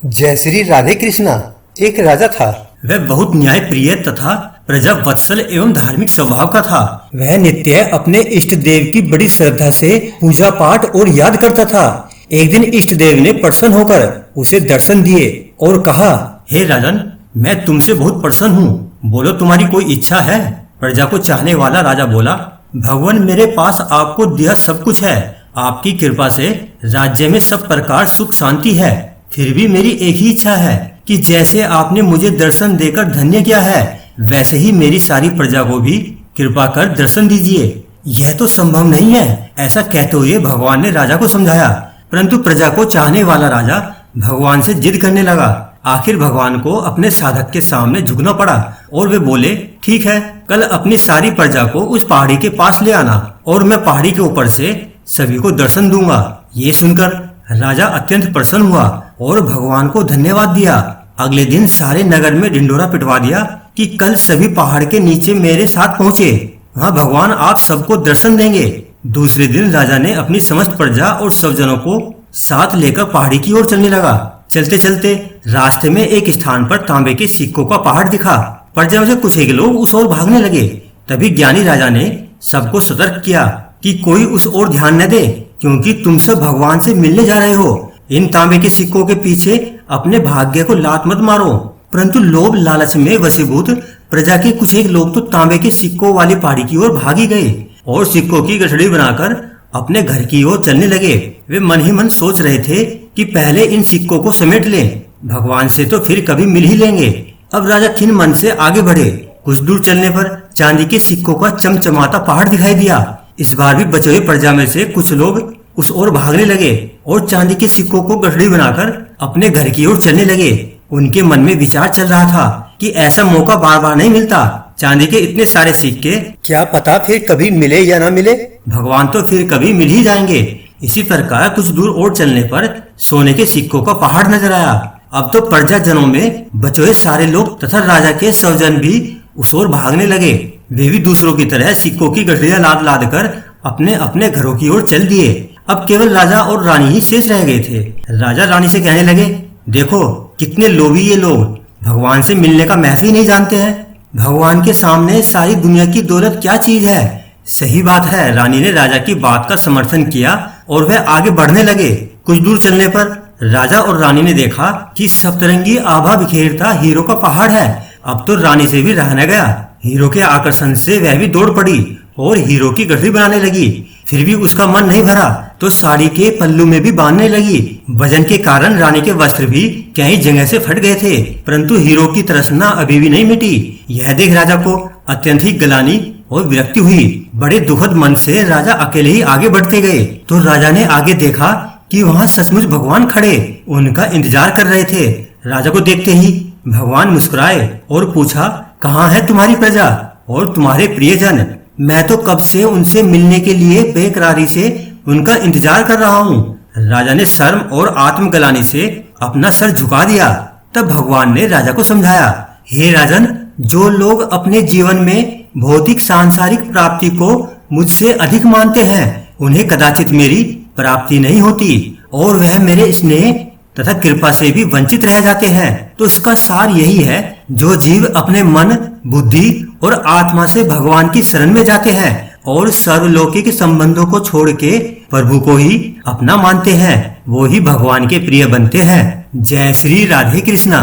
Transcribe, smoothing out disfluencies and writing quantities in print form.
जय श्री राधे कृष्णा। एक राजा था। वह बहुत न्याय प्रिय तथा प्रजा वत्सल एवं धार्मिक स्वभाव का था। वह नित्य अपने इष्ट देव की बड़ी श्रद्धा से पूजा पाठ और याद करता था। एक दिन इष्ट देव ने प्रसन्न होकर उसे दर्शन दिए और कहा, हे राजन, मैं तुमसे बहुत प्रसन्न हूँ, बोलो तुम्हारी कोई इच्छा है। प्रजा को चाहने वाला राजा बोला, भगवान मेरे पास आपको दिया सब कुछ है, आपकी कृपा से राज्य में सब प्रकार सुख शांति है। फिर भी मेरी एक ही इच्छा है कि जैसे आपने मुझे दर्शन देकर धन्य किया है, वैसे ही मेरी सारी प्रजा को भी कृपा कर दर्शन दीजिए। यह तो संभव नहीं है, ऐसा कहते हुए भगवान ने राजा को समझाया। परंतु प्रजा को चाहने वाला राजा भगवान से जिद करने लगा। आखिर भगवान को अपने साधक के सामने झुकना पड़ा और वे बोले, ठीक है, कल अपनी सारी प्रजा को उस पहाड़ी के पास ले आना और मैं पहाड़ी के ऊपर से सभी को दर्शन दूंगा। ये सुनकर राजा अत्यंत प्रसन्न हुआ और भगवान को धन्यवाद दिया। अगले दिन सारे नगर में ढिंडोरा पिटवा दिया कि कल सभी पहाड़ के नीचे मेरे साथ पहुँचे, वहाँ भगवान आप सबको दर्शन देंगे। दूसरे दिन राजा ने अपनी समस्त प्रजा और सब जनों को साथ लेकर पहाड़ी की ओर चलने लगा। चलते चलते रास्ते में एक स्थान पर तांबे के सिक्कों का पहाड़ दिखा। प्रजा में से कुछ एक लोग उस ओर भागने लगे। तभी ज्ञानी राजा ने सबको सतर्क किया कि कोई उस ओर ध्यान न दे, क्योंकि तुम सब भगवान से मिलने जा रहे हो। इन तांबे के सिक्कों के पीछे अपने भाग्य को लात मत मारो। परंतु लोभ लालच में वशीभूत प्रजा के कुछ एक लोग तो तांबे के सिक्कों वाली पहाड़ी की ओर भागी गए और सिक्कों की गठड़ी बनाकर अपने घर की ओर चलने लगे। वे मन ही मन सोच रहे थे कि पहले इन सिक्कों को समेट लें, भगवान से तो फिर कभी मिल ही लेंगे। अब राजा खिन्न मन से आगे बढ़े। कुछ दूर चलने पर चांदी के सिक्कों का चमचमाता पहाड़ दिखाई दिया। इस बार भी बचे हुए प्रजा में से कुछ लोग उस ओर भागने लगे और चांदी के सिक्कों को गठड़ी बनाकर अपने घर की ओर चलने लगे। उनके मन में विचार चल रहा था कि ऐसा मौका बार बार नहीं मिलता। चांदी के इतने सारे सिक्के, क्या पता फिर कभी मिले या ना मिले, भगवान तो फिर कभी मिल ही जाएंगे। इसी प्रकार कुछ दूर और चलने पर सोने के सिक्कों का पहाड़ नजर आया। अब तो प्रजा जनों में बचे हुए सारे लोग तथा राजा के स्वजन भी उस ओर भागने लगे। वे भी दूसरों की तरह सिक्कों की गठरियां लाद लाद कर अपने अपने घरों की ओर चल दिए। अब केवल राजा और रानी ही शेष रह गए थे। राजा रानी से कहने लगे, देखो कितने लोभी ये लोग, भगवान से मिलने का महत्व ही नहीं जानते हैं। भगवान के सामने सारी दुनिया की दौलत क्या चीज है। सही बात है, रानी ने राजा की बात का समर्थन किया और वह आगे बढ़ने लगे। कुछ दूर चलने पर राजा और रानी ने देखा कि सप्तरंगी आभा बिखेरता हीरो का पहाड़ है। अब तो रानी से भी रहा न गया। हीरो के आकर्षण से वह भी दौड़ पड़ी और हीरो की गठरी बनाने लगी। फिर भी उसका मन नहीं भरा तो साड़ी के पल्लू में भी बांधने लगी। वजन के कारण रानी के वस्त्र भी कई जगह से फट गए थे, परंतु हीरो की तृष्णा अभी भी नहीं मिटी। यह देख राजा को अत्यंत ही गलानी और विरक्ति हुई। बड़े दुखद मन से राजा अकेले ही आगे बढ़ते गए तो राजा ने आगे देखा कि वहाँ सचमुच भगवान खड़े उनका इंतजार कर रहे थे। राजा को देखते ही भगवान मुस्कुराए और पूछा, कहाँ है तुम्हारी प्रजा और तुम्हारे प्रियजन? मैं तो कब से उनसे मिलने के लिए बेकरारी से उनका इंतजार कर रहा हूँ। राजा ने शर्म और आत्मग्लानि से अपना सर झुका दिया। तब भगवान ने राजा को समझाया, हे राजन, जो लोग अपने जीवन में भौतिक सांसारिक प्राप्ति को मुझसे अधिक मानते हैं, उन्हें कदाचित मेरी प्राप्ति नहीं होती और वह मेरे स्नेह तथा कृपा से भी वंचित रह जाते हैं। तो इसका सार यही है, जो जीव अपने मन, बुद्धि और आत्मा से भगवान की शरण में जाते हैं और सर्वलौकिक संबंधों को छोड़ के प्रभु को ही अपना मानते हैं, वो ही भगवान के प्रिय बनते हैं। जय श्री राधे कृष्णा।